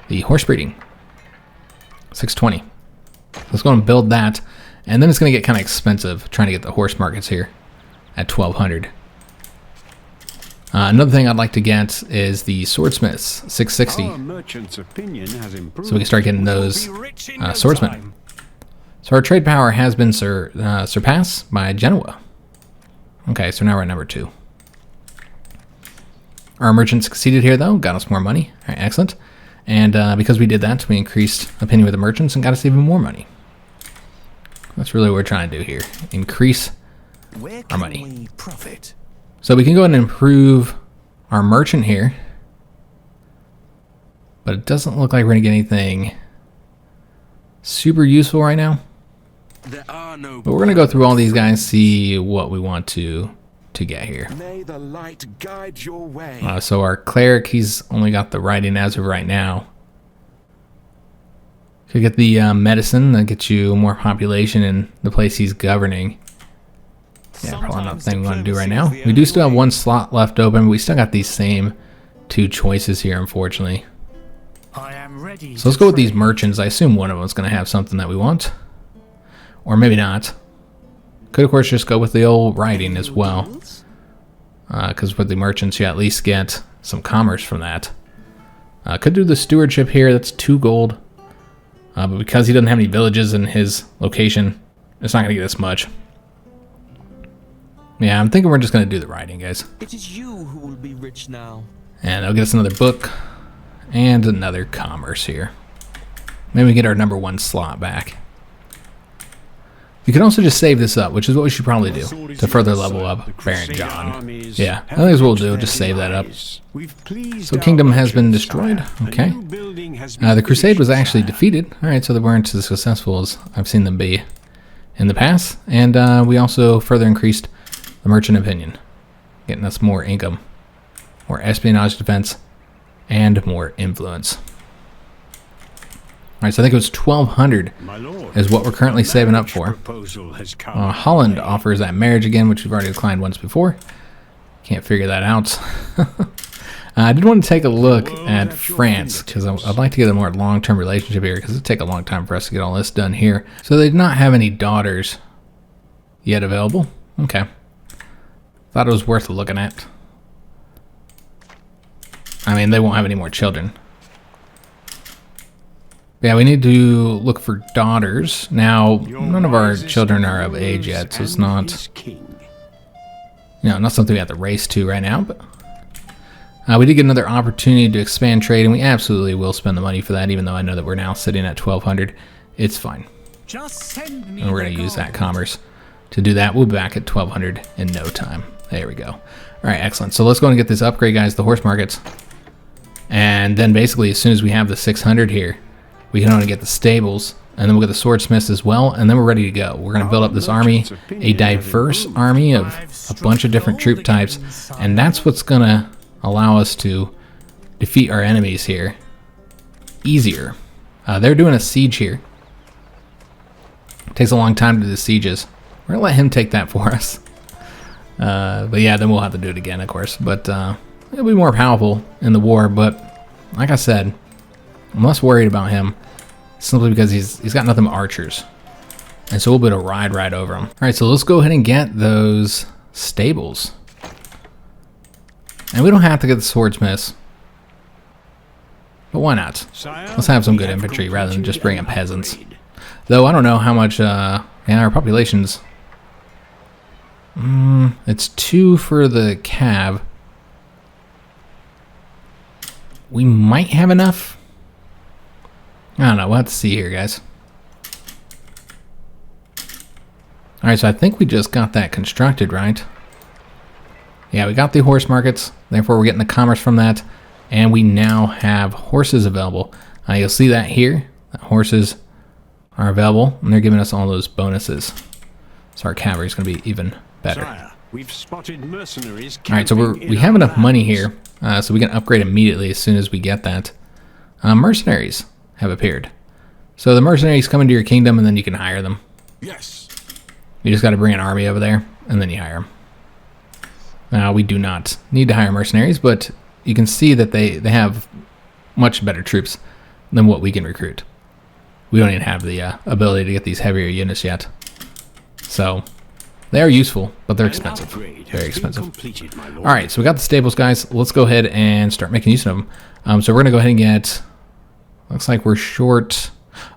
the horse breeding. 620. Let's go and build that, and then it's going to get kind of expensive trying to get the horse markets here at 1,200. Another thing I'd like to get is the swordsmiths, 660. Our merchant's opinion has improved. So we can start getting those swordsmen. So our trade power has been surpassed by Jannotte. Okay, so now we're at number 2. Our merchant succeeded here, though. Got us more money. All right, excellent. And because we did that, we increased opinion with the merchants and got us even more money. That's really what we're trying to do here. Increase our money. So we can go ahead and improve our merchant here. But it doesn't look like we're going to get anything super useful right now. But we're going to go through all these guys, see what we want to get here. May the light guide your way. So our cleric, he's only got the writing as of right now. Could get the medicine that gets you more population in the place he's governing. Yeah, probably not the thing we want to do right now. We do still have 1 slot left open, but we still got these same 2 choices here, unfortunately. I am ready. So let's go with these merchants. I assume one of them is going to have something that we want. Or maybe not. Could, of course, just go with the old writing as well. Because with the merchants, you at least get some commerce from that. Could do the stewardship here. That's 2 gold. But because he doesn't have any villages in his location, it's not going to get us much. Yeah, I'm thinking we're just going to do the writing, guys. It is you who will be rich now. And that'll get us another book. And another commerce here. Maybe we get our number 1 slot back. You can also just save this up, which is what we should probably do to further level up Baron John. Yeah, I think that's what we'll do, just save that up. So Kingdom has been destroyed. Okay. The Crusade was actually defeated. Alright, so they weren't as successful as I've seen them be in the past. And we also further increased the merchant opinion, getting us more income, more espionage defense, and more influence. Alright, so I think it was 1,200 My lord, is what we're currently a saving up marriage for. proposal has come Holland my way. offers that marriage again, which we've already declined once before. Can't figure that out. I did want to take a look World at at your France, because fingertips. I'd like to get a more long-term relationship here, because it'd take a long time for us to get all this done here. So they did not have any daughters yet available. Okay. Thought it was worth looking at. I mean, they won't have any more children. Yeah, we need to look for daughters. Now, Your none of our wisest children are of rulers age yet, so it's and not, his king. not something we have to race to right now. But we did get another opportunity to expand trade, and we absolutely will spend the money for that, even though I know that we're now sitting at 1,200. It's fine. Just send me And we're the going to use that gold. commerce to do that. We'll be back at 1,200 in no time. There we go. All right, excellent. So let's go and get this upgrade, guys, the horse markets. And then basically, as soon as we have the 600 here, we can only get the stables, and then we'll get the swordsmiths as well, and then we're ready to go. We're going to build up this army, a diverse army of a bunch of different troop types, and that's what's going to allow us to defeat our enemies here easier. They're doing a siege here. It takes a long time to do the sieges. We're going to let him take that for us. But yeah, then we'll have to do it again, of course. But it'll be more powerful in the war, but like I said, I'm less worried about him simply because he's got nothing but archers. And so we'll be able to ride right over him. All right, so let's go ahead and get those stables. And we don't have to get the swordsmiths. But why not? Sire, Let's have some we good infantry rather than completed just bring an in peasants. upgrade. Though I don't know how much, yeah, our population's... it's 2 for the cav. We might have enough. I don't know. We'll have to see here, guys. Alright, so I think we just got that constructed, right? Yeah, we got the horse markets. Therefore, we're getting the commerce from that. And we now have horses available. You'll see that here. Horses are available, and they're giving us all those bonuses. So our cavalry is going to be even better. Sire, we've spotted mercenaries. All right, so camping we in have our enough money lands. here, so we can upgrade immediately as soon as we get that. Mercenaries have appeared. So the mercenaries come into your kingdom, and then you can hire them. Yes. You just got to bring an army over there, and then you hire them. We do not need to hire mercenaries, but you can see that they have much better troops than what we can recruit. We don't even have the ability to get these heavier units yet. So they are useful, but they're An expensive. upgrade has Very been expensive. completed, my lord. All right, so we got the stables, guys. Let's go ahead and start making use of them. So we're going to go ahead and get... Looks like we're short...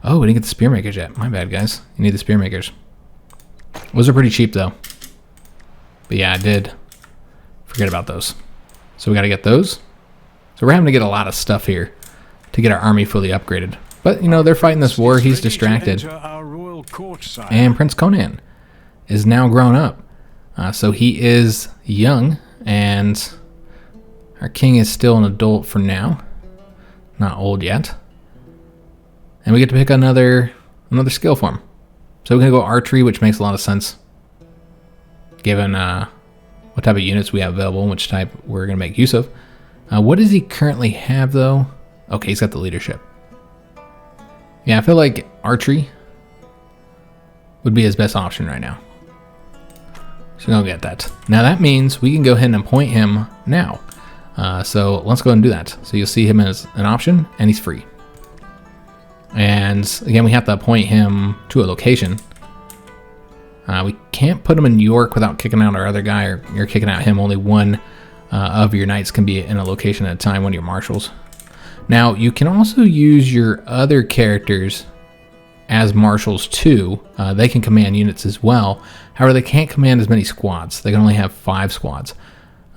Oh, we didn't get the spear makers yet. My bad, guys. You need the spear makers. Those are pretty cheap, though. But yeah, I did forget about those. So we got to get those. So we're having to get a lot of stuff here to get our army fully upgraded. But, you know, they're fighting this war. He's Ready to distracted. enter our royal court, sire. And Prince Conan is now grown up. So he is young, and our king is still an adult for now. Not old yet. And we get to pick another skill for him. So we're going to go archery, which makes a lot of sense, given what type of units we have available and which type we're going to make use of. What does he currently have, though? Okay, he's got the leadership. Yeah, I feel like archery would be his best option right now. So we'll get that. Now that means we can go ahead and appoint him now. So let's go ahead and do that. So you'll see him as an option, and he's free. And again, we have to appoint him to a location. We can't put him in York without kicking out our other guy, or you're kicking out him. Only one of your knights can be in a location at a time, one of your marshals. Now, you can also use your other characters as marshals too. They can command units as well. However, they can't command as many squads. They can only have 5 squads.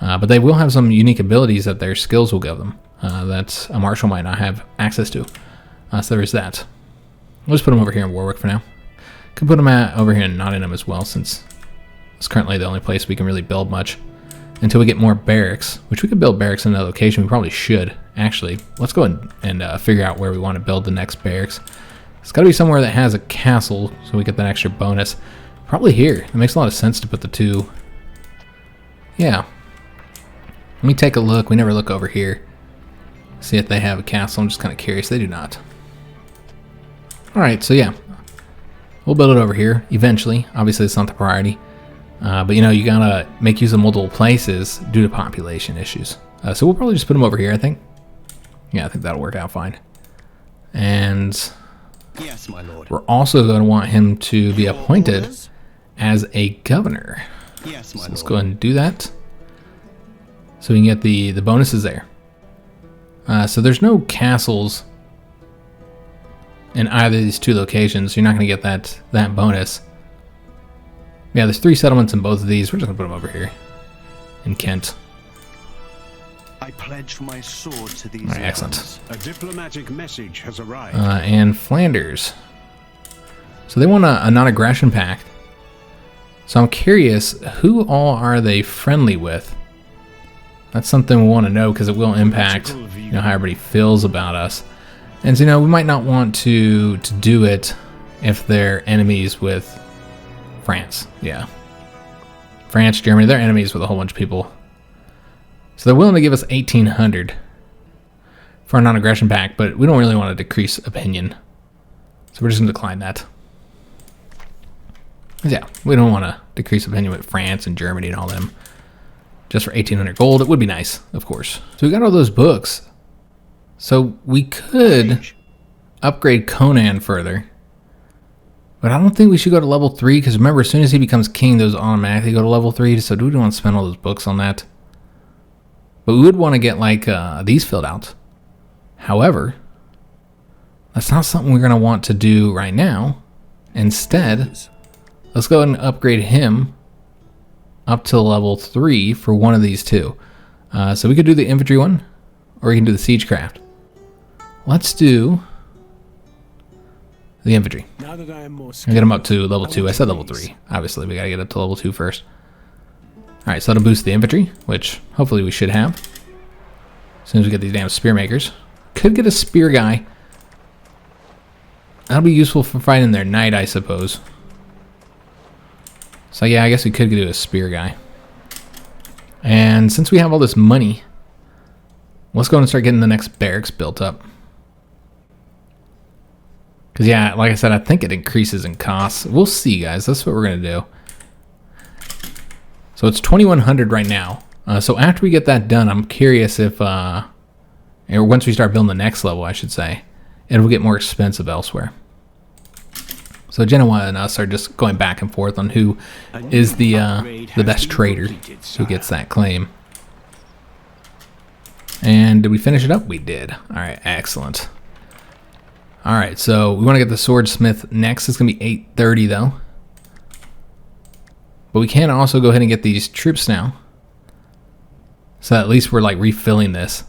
But they will have some unique abilities that their skills will give them that a marshal might not have access to. So there is that. We'll just put him over here in Warwick for now. Can put him over here in Nottingham as well, since it's currently the only place we can really build much until we get more barracks, which we could build barracks in that location. We probably should, actually. Let's go ahead and figure out where we want to build the next barracks. It's got to be somewhere that has a castle, so we get that extra bonus. Probably here. It makes a lot of sense to put the 2. Yeah. Let me take a look. We never look over here. See if they have a castle. I'm just kind of curious. They do not. Alright, so yeah. We'll build it over here eventually. Obviously, it's not the priority. But you know, you gotta make use of multiple places due to population issues. So we'll probably just put them over here, I think. Yeah, I think that'll work out fine. And Yes, my lord. we're also going to want him to be appointed as a governor. Yes, my So let's lord. go ahead and do that. So we can get the bonuses there. So there's no castles in either of these two locations. You're not going to get that bonus. Yeah, there's 3 settlements in both of these. We're just going to put them over here in Kent. I pledge my sword to these. All right, excellent. A diplomatic message has arrived. And Flanders. So they want a non-aggression pact. So I'm curious, who all are they friendly with? That's something we want to know because it will impact, you know, how everybody feels about us. And so, you know, we might not want to do it if they're enemies with France. Yeah. France, Germany, they're enemies with a whole bunch of people. So they're willing to give us 1,800 for a non-aggression pact, but we don't really want to decrease opinion. So we're just going to decline that. Yeah, we don't want to decrease opinion with France and Germany and all them. Just for 1,800 gold. It would be nice, of course. So we got all those books. So we could upgrade Conan further. But I don't think we should go to level 3, because remember, as soon as he becomes king, those automatically go to level 3. So do we want to spend all those books on that? But we would want to get, like, these filled out. However, that's not something we're going to want to do right now. Instead, let's go ahead and upgrade him up to level 3 for one of these two. So we could do the infantry one, or we can do the siegecraft. Let's do the infantry. Now that I am more I'll get him up to level 2. I said level 3. Obviously, we got to get up to level 2 first. Alright, so that'll boost the infantry, which hopefully we should have. As soon as we get these damn spear makers. Could get a spear guy. That'll be useful for fighting their knight, I suppose. So yeah, I guess we could do a spear guy. And since we have all this money, let's go and start getting the next barracks built up. Because yeah, like I said, I think it increases in costs. We'll see, guys. That's what we're going to do. So it's 2,100 right now. So after we get that done, I'm curious if, or once we start building the next level, I should say, it will get more expensive elsewhere. So Jannotte and us are just going back and forth on who is the best trader who gets that claim. And did we finish it up? We did. All right, excellent. All right, so we want to get the swordsmith next. It's going to be 830 though. But we can also go ahead and get these troops now. So at least we're like refilling this.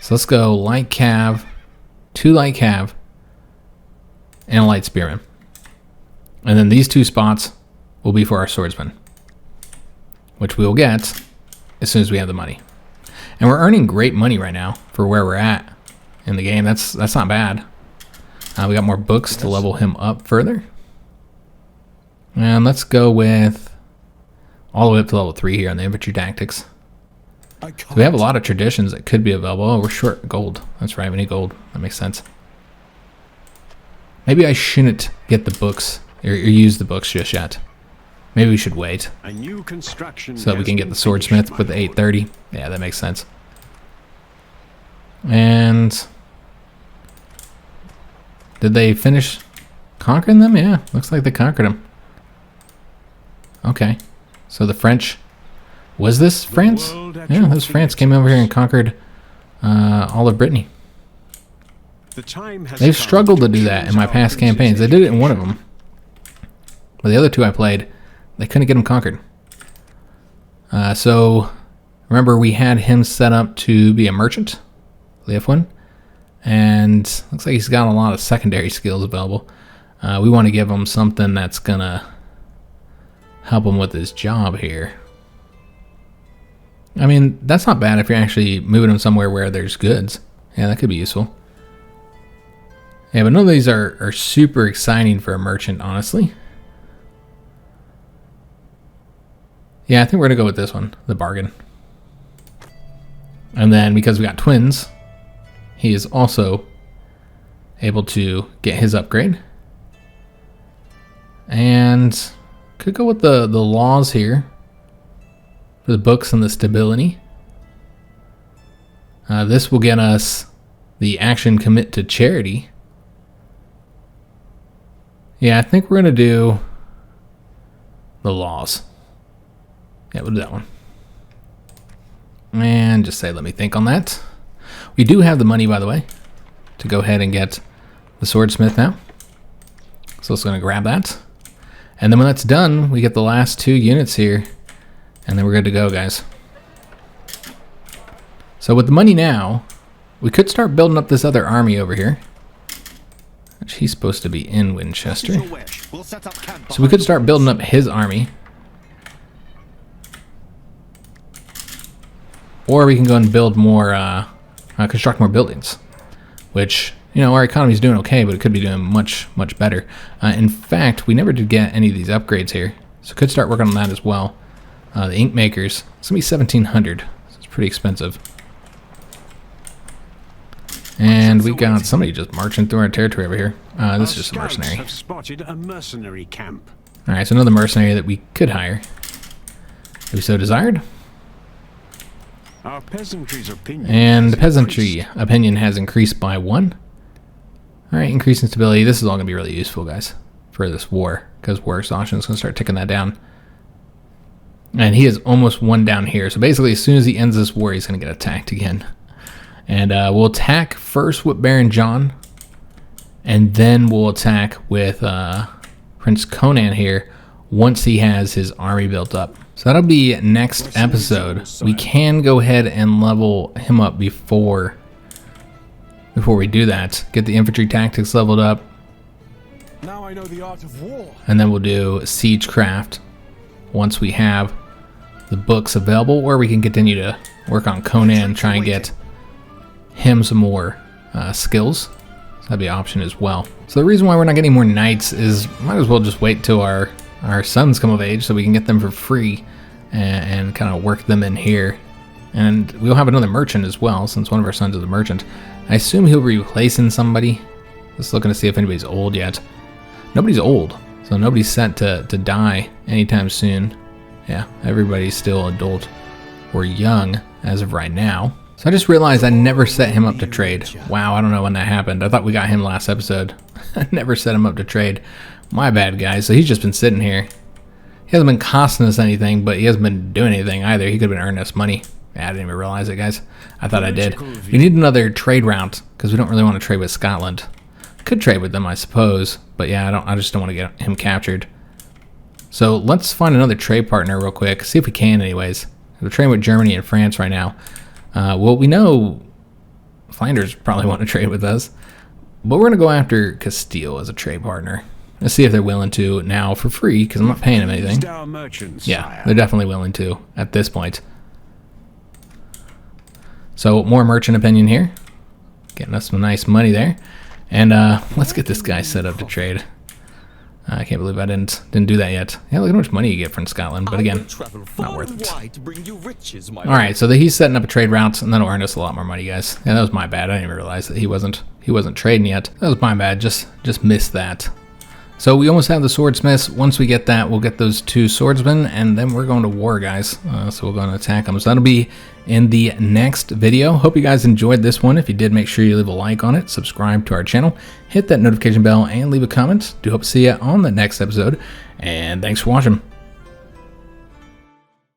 So let's go light cav, 2 light cav, and a light spearman. And then these 2 spots will be for our swordsman, which we'll get as soon as we have the money. And we're earning great money right now for where we're at in the game. That's not bad. We got more books to level him up further. And let's go with all the way up to level 3 here on the infantry tactics. So we have a lot of traditions that could be available. Oh, we're short gold. That's right, we need gold. That makes sense. Maybe I shouldn't get the books or use the books just yet. Maybe we should wait A new construction so that we has can get been the swordsmith finished, with the my lord. 830. Yeah, that makes sense. And did they finish conquering them? Yeah, looks like they conquered them. Okay, so the French, was this France? world at Yeah, your this France came over here and conquered all of Brittany. The time has They've come struggled to do that choose in my our past prince's campaigns. They did it in one of education. them. But the other 2 I played, they couldn't get them conquered. So, remember we had him set up to be a merchant, Leofwin. And looks like he's got a lot of secondary skills available. We want to give him something that's going to help him with his job here. I mean, that's not bad if you're actually moving him somewhere where there's goods. Yeah, that could be useful. Yeah, but none of these are super exciting for a merchant, honestly. Yeah, I think we're going to go with this one, the bargain. And then, because we got twins, he is also able to get his upgrade. And could go with the laws here for the books and the stability. This will get us the action commit to charity. Yeah, I think we're going to do the laws. Yeah, we'll do that one. And just say, let me think on that. We do have the money, by the way, to go ahead and get the swordsmith now. So it's going to grab that. And then when that's done, we get the last 2 units here. And then we're good to go, guys. So with the money now, we could start building up this other army over here. Which he's supposed to be in Winchester. So we could start building up his army. Or we can go and build more, construct more buildings. Which, you know, our economy's doing okay, but it could be doing much, much better. In fact, we never did get any of these upgrades here. So could start working on that as well. The ink makers, it's going to be 1,700. So it's pretty expensive. And we got somebody just marching through our territory over here. This is just a mercenary. Have spotted a mercenary camp. Alright, so another mercenary that we could hire, if we so desired. Our peasantry's opinion. And the peasantry opinion has increased by 1. Alright, increasing stability. This is all going to be really useful, guys, for this war. Because war exhaustion is going to start ticking that down. And he is almost 1 down here. So basically, as soon as he ends this war, he's going to get attacked again. And we'll attack first with Baron John. And then we'll attack with Prince Conan here once he has his army built up. So that'll be next episode. We can go ahead and level him up before we do that. Get the infantry tactics leveled up. Now I know the art of war. And then we'll do siegecraft once we have the books available, or we can continue to work on Conan, try and get him some more skills. So that'd be an option as well. So the reason why we're not getting more knights is might as well just wait till our sons come of age so we can get them for free and kind of work them in here. And we'll have another merchant as well, since one of our sons is a merchant. I assume he'll be replacing somebody. Just looking to see if anybody's old yet. Nobody's old, so nobody's set to die anytime soon. Yeah, everybody's still adult or young as of right now. So I just realized I never set him up to trade. Wow, I don't know when that happened. I thought we got him last episode. I never set him up to trade. My bad, guys. So he's just been sitting here. He hasn't been costing us anything, but he hasn't been doing anything either. He could have been earning us money. Yeah, I didn't even realize it, guys. I thought I did. We need another trade route because we don't really want to trade with Scotland. Could trade with them, I suppose, but yeah, I just don't want to get him captured. So let's find another trade partner real quick. See if we can, anyways. We're trading with Germany and France right now. Well, we know Flanders probably want to trade with us, but we're going to go after Castile as a trade partner. Let's see if they're willing to now for free, because I'm not paying them anything. Yeah, they're definitely willing to at this point. So more merchant opinion here. Getting us some nice money there. And let's get this guy set up to trade. I can't believe I didn't do that yet. Yeah, look at how much money you get from Scotland, but again, not worth it. Alright, so he's setting up a trade route, and that'll earn us a lot more money, guys. Yeah, that was my bad. I didn't even realize that he wasn't trading yet. That was my bad. Just missed that. So we almost have the swordsmiths. Once we get that, we'll get those 2 swordsmen, and then we're going to war, guys. So we're going to attack them. So that'll be in the next video. Hope you guys enjoyed this one. If you did, make sure you leave a like on it, subscribe to our channel, hit that notification bell, and leave a comment. Do hope to see you on the next episode, and thanks for watching.